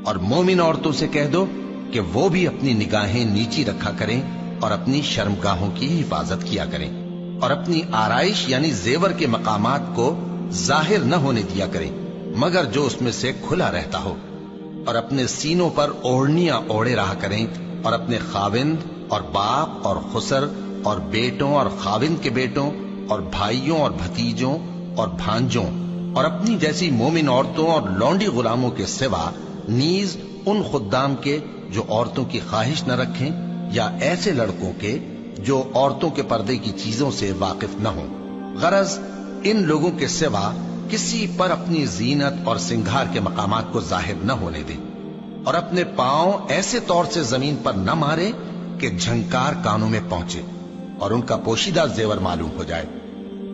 اور مومن عورتوں سے کہہ دو کہ وہ بھی اپنی نگاہیں نیچی رکھا کریں اور اپنی شرمگاہوں کی حفاظت کیا کریں، اور اپنی آرائش یعنی زیور کے مقامات کو ظاہر نہ ہونے دیا کریں مگر جو اس میں سے کھلا رہتا ہو، اور اپنے سینوں پر اوڑھنیاں اوڑھے رہا کریں، اور اپنے خاوند اور باپ اور خسر اور بیٹوں اور خاوند کے بیٹوں اور بھائیوں اور بھتیجوں اور بھانجوں اور اپنی جیسی مومن عورتوں اور لونڈی غلاموں کے سوا نیز ان خدام کے جو عورتوں کی خواہش نہ رکھیں، یا ایسے لڑکوں کے جو عورتوں کے پردے کی چیزوں سے واقف نہ ہوں۔ غرض ان لوگوں کے سوا کسی پر اپنی زینت اور سنگھار کے مقامات کو ظاہر نہ ہونے دیں، اور اپنے پاؤں ایسے طور سے زمین پر نہ مارے کہ جھنکار کانوں میں پہنچے اور ان کا پوشیدہ زیور معلوم ہو جائے۔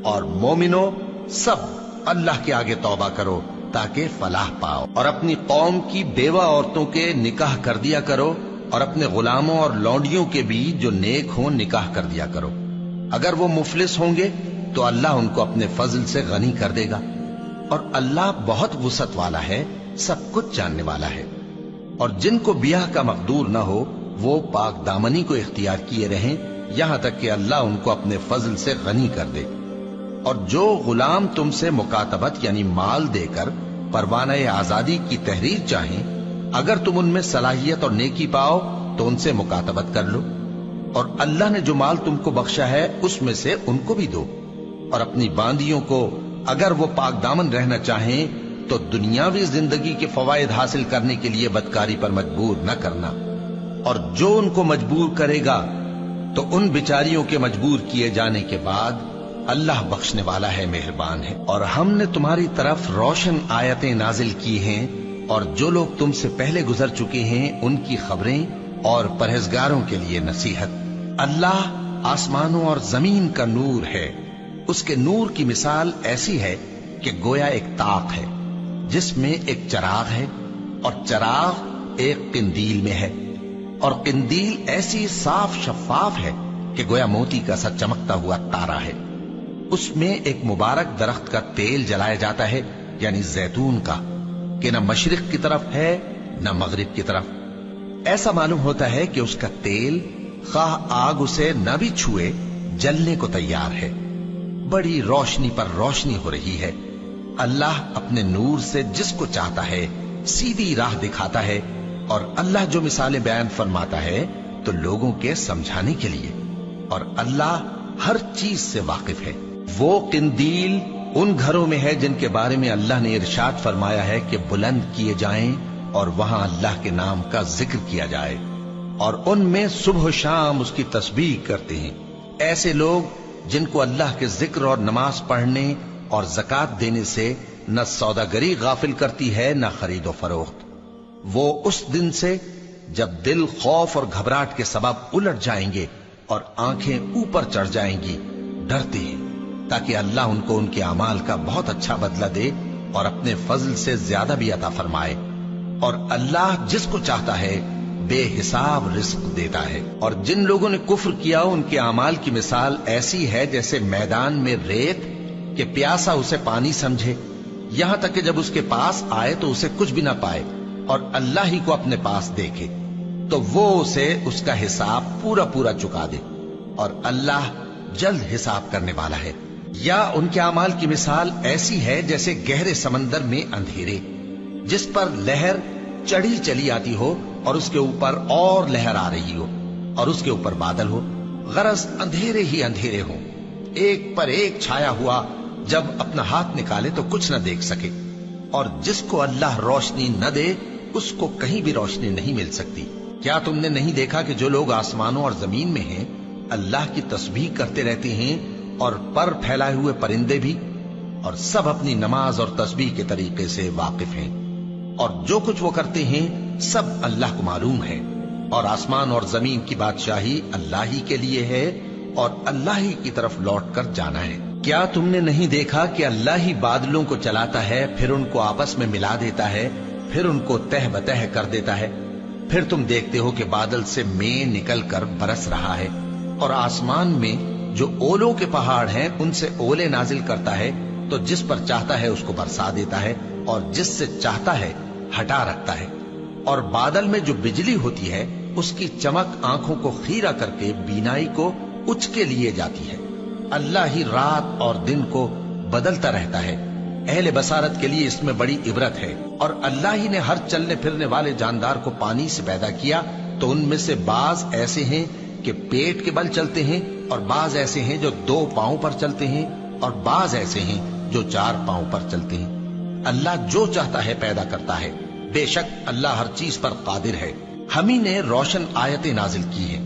اور مومنو، سب اللہ کے آگے توبہ کرو تاکہ فلاح پاؤ، اور اپنی قوم کی بیوہ عورتوں کے نکاح کر دیا کرو، اور اپنے غلاموں اور لونڈیوں کے بھی جو نیک ہوں نکاح کر دیا کرو۔ اگر وہ مفلس ہوں گے تو اللہ ان کو اپنے فضل سے غنی کر دے گا، اور اللہ بہت وسعت والا ہے، سب کچھ جاننے والا ہے۔ اور جن کو بیاہ کا مقدور نہ ہو وہ پاک دامنی کو اختیار کیے رہیں یہاں تک کہ اللہ ان کو اپنے فضل سے غنی کر دے۔ اور جو غلام تم سے مکاتبت یعنی مال دے کر پروانہ آزادی کی تحریر چاہیں، اگر تم ان میں صلاحیت اور نیکی پاؤ تو ان سے مکاتبت کر لو، اور اللہ نے جو مال تم کو بخشا ہے اس میں سے ان کو بھی دو۔ اور اپنی باندیوں کو اگر وہ پاک دامن رہنا چاہیں تو دنیاوی زندگی کے فوائد حاصل کرنے کے لیے بدکاری پر مجبور نہ کرنا، اور جو ان کو مجبور کرے گا تو ان بیچاریوں کے مجبور کیے جانے کے بعد اللہ بخشنے والا ہے، مہربان ہے۔ اور ہم نے تمہاری طرف روشن آیتیں نازل کی ہیں، اور جو لوگ تم سے پہلے گزر چکے ہیں ان کی خبریں اور پرہیزگاروں کے لیے نصیحت۔ اللہ آسمانوں اور زمین کا نور ہے، اس کے نور کی مثال ایسی ہے کہ گویا ایک طاق ہے جس میں ایک چراغ ہے، اور چراغ ایک قندیل میں ہے، اور قندیل ایسی صاف شفاف ہے کہ گویا موتی کا سا چمکتا ہوا تارا ہے۔ اس میں ایک مبارک درخت کا تیل جلایا جاتا ہے یعنی زیتون کا، کہ نہ مشرق کی طرف ہے نہ مغرب کی طرف۔ ایسا معلوم ہوتا ہے کہ اس کا تیل خواہ آگ اسے نہ بھی چھوئے جلنے کو تیار ہے، بڑی روشنی پر روشنی ہو رہی ہے۔ اللہ اپنے نور سے جس کو چاہتا ہے سیدھی راہ دکھاتا ہے، اور اللہ جو مثالیں بیان فرماتا ہے تو لوگوں کے سمجھانے کے لیے، اور اللہ ہر چیز سے واقف ہے۔ وہ قندیل ان گھروں میں ہے جن کے بارے میں اللہ نے ارشاد فرمایا ہے کہ بلند کیے جائیں اور وہاں اللہ کے نام کا ذکر کیا جائے، اور ان میں صبح و شام اس کی تسبیح کرتے ہیں۔ ایسے لوگ جن کو اللہ کے ذکر اور نماز پڑھنے اور زکوٰۃ دینے سے نہ سوداگری غافل کرتی ہے نہ خرید و فروخت، وہ اس دن سے جب دل خوف اور گھبراہٹ کے سبب الٹ جائیں گے اور آنکھیں اوپر چڑھ جائیں گی ڈرتے ہیں، تاکہ اللہ ان کو ان کے اعمال کا بہت اچھا بدلہ دے اور اپنے فضل سے زیادہ بھی عطا فرمائے۔ اور اللہ جس کو چاہتا ہے بے حساب رزق دیتا ہے۔ اور جن لوگوں نے کفر کیا ان کے اعمال کی مثال ایسی ہے جیسے میدان میں ریت کہ پیاسا اسے پانی سمجھے، یہاں تک کہ جب اس کے پاس آئے تو اسے کچھ بھی نہ پائے، اور اللہ ہی کو اپنے پاس دیکھے تو وہ اسے اس کا حساب پورا پورا چکا دے، اور اللہ جلد حساب کرنے والا ہے۔ یا ان کے اعمال کی مثال ایسی ہے جیسے گہرے سمندر میں اندھیرے جس پر لہر چڑھی چلی آتی ہو اور اس کے اوپر اور لہر آ رہی ہو اور اس کے اوپر بادل ہو، غرض اندھیرے ہی اندھیرے ہوں، ایک پر ایک چھایا ہوا، جب اپنا ہاتھ نکالے تو کچھ نہ دیکھ سکے۔ اور جس کو اللہ روشنی نہ دے اس کو کہیں بھی روشنی نہیں مل سکتی۔ کیا تم نے نہیں دیکھا کہ جو لوگ آسمانوں اور زمین میں ہیں اللہ کی تسبیح کرتے رہتے ہیں، اور پر پھیلائے ہوئے پرندے بھی، اور سب اپنی نماز اور تسبیح کے طریقے سے واقف ہیں، اور جو کچھ وہ کرتے ہیں سب اللہ کو معلوم ہے۔ اور آسمان اور زمین کی بادشاہی اللہ ہی کے لیے ہے، اور اللہ ہی کی طرف لوٹ کر جانا ہے۔ کیا تم نے نہیں دیکھا کہ اللہ ہی بادلوں کو چلاتا ہے، پھر ان کو آپس میں ملا دیتا ہے، پھر ان کو تہ بتہ کر دیتا ہے، پھر تم دیکھتے ہو کہ بادل سے مے نکل کر برس رہا ہے، اور آسمان میں جو اولوں کے پہاڑ ہیں ان سے اولے نازل کرتا ہے، تو جس پر چاہتا ہے اس کو برسا دیتا ہے، اور جس سے چاہتا ہے ہٹا رکھتا ہے۔ اور بادل میں جو بجلی ہوتی ہے اس کی چمک آنکھوں کو خیرہ کر کے بینائی کو اچکے لیے جاتی ہے۔ اللہ ہی رات اور دن کو بدلتا رہتا ہے، اہل بصارت کے لیے اس میں بڑی عبرت ہے۔ اور اللہ ہی نے ہر چلنے پھرنے والے جاندار کو پانی سے پیدا کیا، تو ان میں سے بعض ایسے ہیں کہ پیٹ کے بل چلتے ہیں، اور بعض ایسے ہیں جو 2 پاؤں پر چلتے ہیں، اور بعض ایسے ہیں جو 4 پاؤں پر چلتے ہیں۔ اللہ جو چاہتا ہے پیدا کرتا ہے، بے شک اللہ ہر چیز پر قادر ہے۔ ہم ہی نے روشن آیتیں نازل کی ہیں،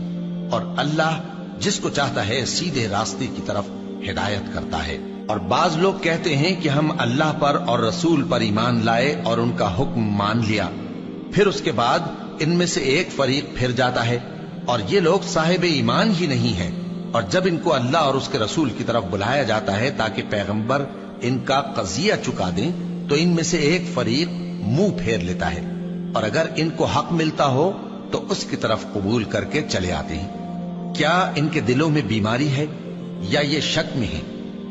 اور اللہ جس کو چاہتا ہے سیدھے راستے کی طرف ہدایت کرتا ہے۔ اور بعض لوگ کہتے ہیں کہ ہم اللہ پر اور رسول پر ایمان لائے اور ان کا حکم مان لیا، پھر اس کے بعد ان میں سے ایک فریق پھر جاتا ہے، اور یہ لوگ صاحب ایمان ہی نہیں ہیں۔ اور جب ان کو اللہ اور اس کے رسول کی طرف بلایا جاتا ہے تاکہ پیغمبر ان کا قضیہ چکا دیں، تو ان میں سے ایک فریق منہ پھیر لیتا ہے، اور اگر ان کو حق ملتا ہو تو اس کی طرف قبول کر کے چلے آتے ہیں۔ کیا ان کے دلوں میں بیماری ہے، یا یہ شک میں ہیں،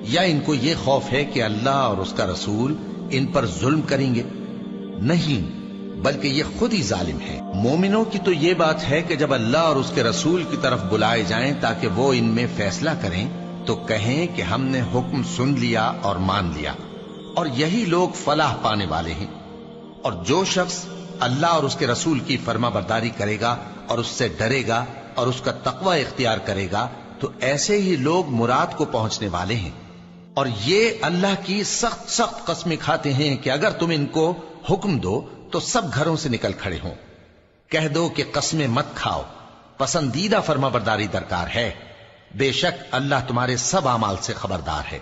یا ان کو یہ خوف ہے کہ اللہ اور اس کا رسول ان پر ظلم کریں گے؟ نہیں، بلکہ یہ خود ہی ظالم ہے۔ مومنوں کی تو یہ بات ہے کہ جب اللہ اور اس کے رسول کی طرف بلائے جائیں تاکہ وہ ان میں فیصلہ کریں، تو کہیں کہ ہم نے حکم سن لیا اور مان لیا، اور یہی لوگ فلاح پانے والے ہیں۔ اور جو شخص اللہ اور اس کے رسول کی فرما برداری کرے گا اور اس سے ڈرے گا اور اس کا تقوی اختیار کرے گا، تو ایسے ہی لوگ مراد کو پہنچنے والے ہیں۔ اور یہ اللہ کی سخت سخت قسمیں کھاتے ہیں کہ اگر تم ان کو حکم دو تو سب گھروں سے نکل کھڑے ہوں۔ کہہ دو کہ قسمیں مت کھاؤ، پسندیدہ فرما برداری درکار ہے، بے شک اللہ تمہارے سب اعمال سے خبردار ہے۔